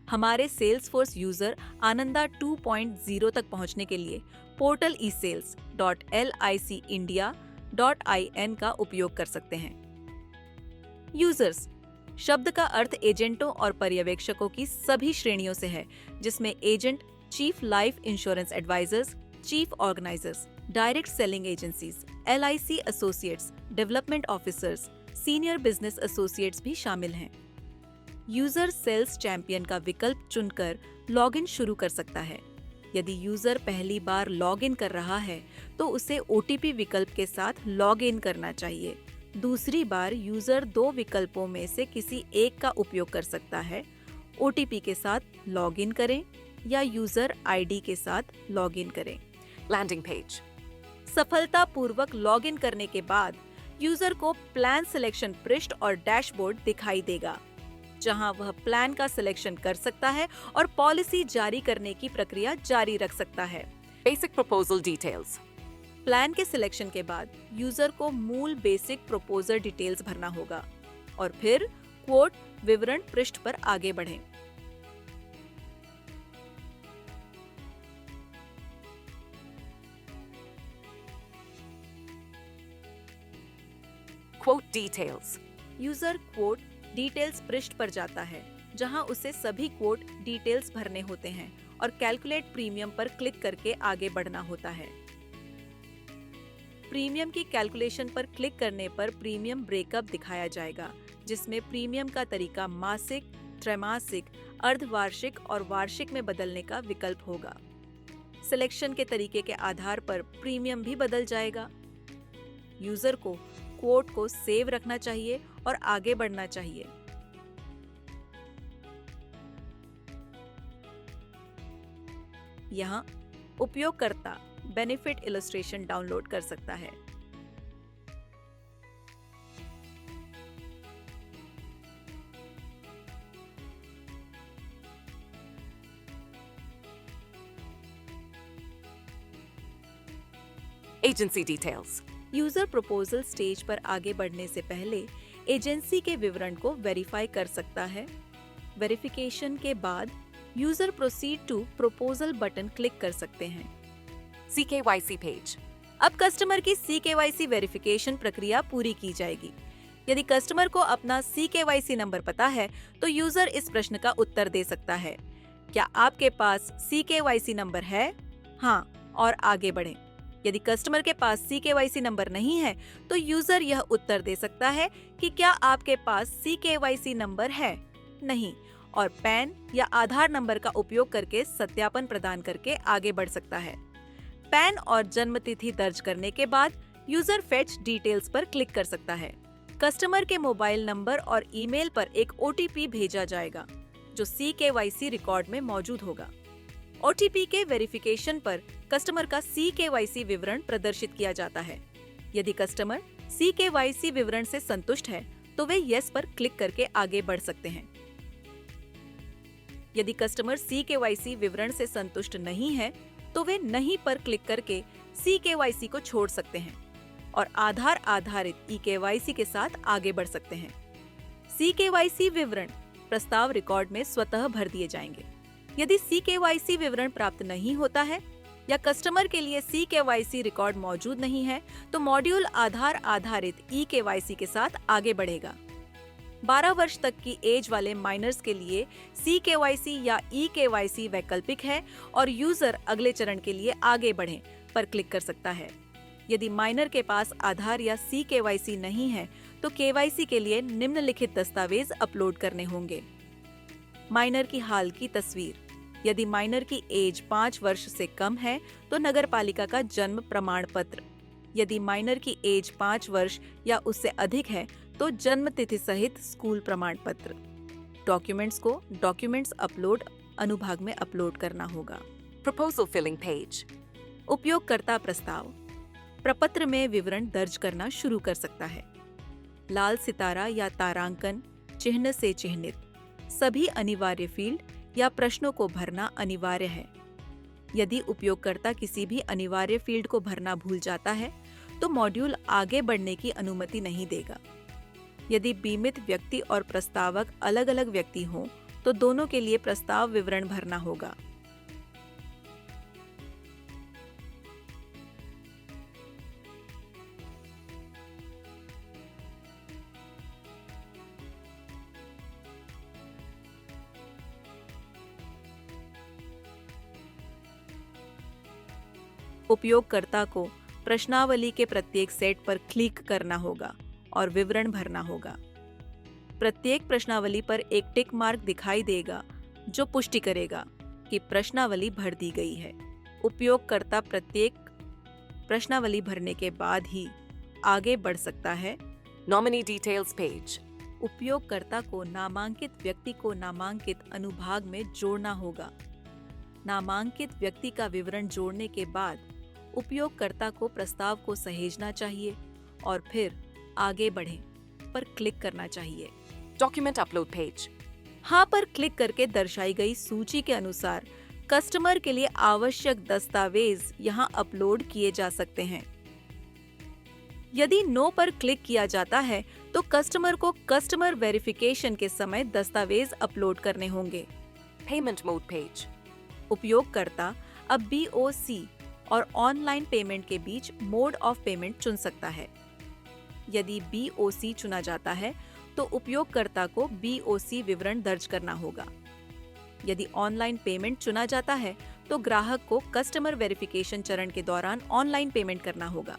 हमारे Salesforce user Ananda 2.0 तक पहुंचने के लिए पोर्टल esales.licindia.in का उपयोग कर सकते हैं। यूजर्स शब्द का अर्थ एजेंटों और पर्यवेक्षकों की सभी श्रेणियों से है, जिसमें agent, chief life insurance advisors, chief organisers, direct selling agencies, LIC associates, development officers, senior business associates भी शामिल हैं। यूजर सेल्स चैंपियन का विकल्प चुनकर लॉगिन शुरू कर सकता है। यदि यूजर पहली बार लॉगिन कर रहा है तो उसे OTP विकल्प के साथ लॉगिन करना चाहिए। दूसरी बार यूजर 2 विकल्पों में से किसी एक का उपयोग कर सकता है। OTP के साथ लॉगिन करें या यूजर ID के साथ लॉगिन करें। Landing page. सफलतापूर्वक लॉगिन करने के बाद यूजर को प्लान सिलेक्शन पृष्ठ और डैशबोर्ड दिखाई देगा, जहां वह प्लान का सिलेक्शन कर सकता है और पॉलिसी जारी करने की प्रक्रिया जारी रख सकता है। Basic proposal details. प्लान के सिलेक्शन के बाद यूजर को मूल बेसिक प्रपोजल डिटेल्स भरना होगा और फिर क्वोट विवरण पृष्ठ पर आगे बढ़ें। Quote details. User quote details पृष्ठ पर जाता है, जहां उसे सभी क्वोट डिटेल्स भरने होते हैं और कैलकुलेट प्रीमियम पर क्लिक करके आगे बढ़ना होता है। प्रीमियम की कैलकुलेशन पर क्लिक करने पर प्रीमियम ब्रेकअप दिखाया जाएगा, जिसमें प्रीमियम का तरीका मासिक, त्रैमासिक, अर्धवार्षिक और वार्षिक में बदलने का विकल्प होगा। सिलेक्शन के तरीके के आधार पर प्रीमियम भी बदल जाएगा। यूजर को क्वोट को सेव रखना चाहिए और आगे बढ़ना चाहिए। यहाँ उपयोगकर्ता बेनिफिट इलस्ट्रेशन डाउनलोड कर सकता है। Agency details. User proposal stage पर आगे बढ़ने से पहले एजेंसी के विवरण को वेरीफाई कर सकता है। वेरिफिकेशन के बाद user proceed to proposal button click कर सकते हैं। CKYC page. अब कस्टमर की CKYC वेरिफिकेशन प्रक्रिया पूरी की जाएगी। यदि कस्टमर को अपना CKYC नंबर पता है तो यूजर इस प्रश्न का उत्तर दे सकता है, क्या आपके पास CKYC नंबर है? हाँ, और आगे बढ़ें। यदि कस्टमर के पास CKYC नंबर नहीं है तो यूजर यह उत्तर दे सकता है कि क्या आपके पास CKYC नंबर है? नहीं, और पैन या आधार नंबर का उपयोग करके सत्यापन प्रदान करके आगे बढ़ सकता है। पैन और जन्म तिथि दर्ज करने के बाद यूजर फेच डिटेल्स पर क्लिक कर सकता है। कस्टमर के मोबाइल नंबर और ईमेल पर एक OTP भेजा जाएगा, जो CKYC रिकॉर्ड में मौजूद होगा। OTP के वेरिफिकेशन पर कस्टमर का CKYC विवरण प्रदर्शित किया जाता है। यदि कस्टमर CKYC विवरण से संतुष्ट है तो वे यस पर क्लिक करके आगे बढ़ सकते हैं। यदि कस्टमर CKYC विवरण से संतुष्ट नहीं है तो वे नहीं पर क्लिक करके CKYC को छोड़ सकते हैं और आधार आधारित eKYC के साथ आगे बढ़ सकते हैं। CKYC विवरण प्रस्ताव रिकॉर्ड में स्वतः भर दिए जाएंगे। यदि CKYC विवरण प्राप्त नहीं होता है या कस्टमर के लिए CKYC रिकॉर्ड मौजूद नहीं है तो मॉड्यूल आधार आधारित eKYC के साथ आगे बढ़ेगा। 12 वर्ष तक की एज वाले माइनर्स के लिए CKYC या eKYC वैकल्पिक है और यूजर अगले चरण के लिए आगे बढ़ें पर क्लिक कर सकता है। यदि माइनर के पास आधार या CKYC नहीं है तो KYC के लिए निम्नलिखित दस्तावेज अपलोड करने होंगे। माइनर की हाल की तस्वीर। यदि माइनर की एज 5 वर्ष से कम है तो नगरपालिका का जन्म प्रमाण पत्र। यदि माइनर की एज 5 वर्ष या उससे अधिक है तो जन्म तिथि सहित स्कूल प्रमाण पत्र। डॉक्यूमेंट्स को डॉक्यूमेंट्स अपलोड अनुभाग में अपलोड करना होगा। Proposal filling page. उपयोगकर्ता प्रस्ताव प्रपत्र में विवरण दर्ज करना शुरू कर सकता है। लाल सितारा या तारांकन चिन्ह से चिह्नित सभी अनिवार्य फील्ड या प्रश्नों को भरना अनिवार्य है। यदि उपयोगकर्ता किसी भी अनिवार्य फील्ड को भरना भूल जाता है तो मॉड्यूल आगे बढ़ने की अनुमति नहीं देगा। यदि बीमित व्यक्ति और प्रस्तावक अलग अलग व्यक्ति हों तो दोनों के लिए प्रस्ताव विवरण भरना होगा। उपयोगकर्ता को प्रश्नावली के प्रत्येक सेट पर क्लिक करना होगा और विवरण भरना होगा। प्रत्येक प्रश्नावली पर एक टिक मार्क दिखाई देगा जो पुष्टि करेगा कि प्रश्नावली भर दी गई है। उपयोगकर्ता प्रत्येक प्रश्नावली भरने के बाद ही आगे बढ़ सकता है। Nominee details page. उपयोगकर्ता को नामांकित व्यक्ति को नामांकित अनुभाग में जोड़ना होगा। नामांकित व्यक्ति का विवरण जोड़ने के बाद उपयोगकर्ता को प्रस्ताव को सहेजना चाहिए और फिर आगे बढ़ें पर क्लिक करना चाहिए। Document upload page. हाँ पर क्लिक करके दर्शाई गई सूची के अनुसार कस्टमर के लिए आवश्यक दस्तावेज यहाँ अपलोड किए जा सकते हैं। यदि नो पर क्लिक किया जाता है तो कस्टमर को कस्टमर वेरिफिकेशन के समय दस्तावेज अपलोड करने होंगे। Payment mode page. उपयोगकर्ता अब BOC और ऑनलाइन पेमेंट के बीच मोड ऑफ पेमेंट चुन सकता है। यदि BOC चुना जाता है तो उपयोगकर्ता को BOC विवरण दर्ज करना होगा। यदि ऑनलाइन पेमेंट चुना जाता है तो ग्राहक को कस्टमर वेरिफिकेशन चरण के दौरान ऑनलाइन पेमेंट करना होगा।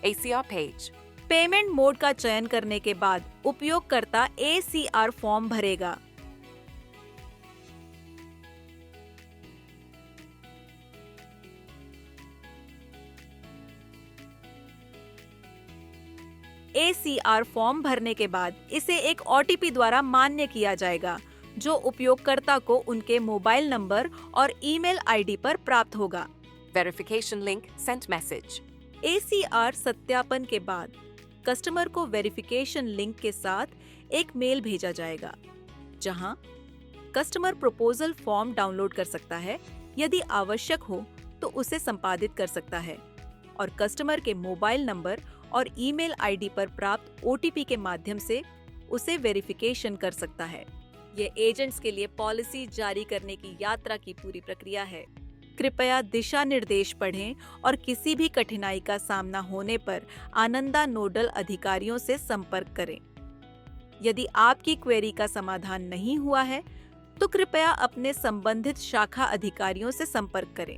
ACR page. पेमेंट मोड का चयन करने के बाद उपयोगकर्ता ACR फॉर्म भरेगा। ACR फॉर्म भरने के बाद इसे एक OTP द्वारा मान्य किया जाएगा जो उपयोगकर्ता को उनके मोबाइल नंबर और ईमेल आईडी पर प्राप्त होगा। Verification link sent message. ACR सत्यापन के बाद कस्टमर को वेरिफिकेशन लिंक के साथ एक मेल भेजा जाएगा जहां कस्टमर प्रपोजल फॉर्म डाउनलोड कर सकता है। यदि आवश्यक हो तो उसे संपादित कर सकता है और कस्टमर के मोबाइल नंबर और ईमेल आईडी पर प्राप्त OTP के माध्यम से उसे वेरिफिकेशन कर सकता है। ये एजेंट्स के लिए पॉलिसी जारी करने की यात्रा की पूरी प्रक्रिया है। कृपया दिशा निर्देश पढ़ें और किसी भी कठिनाई का सामना होने पर आनंदा नोडल अधिकारियों से संपर्क करें। यदि आपकी क्वेरी का समाधान नहीं हुआ है तो कृपया अपने संबंधित शाखा अधिकारियों से संपर्क करें।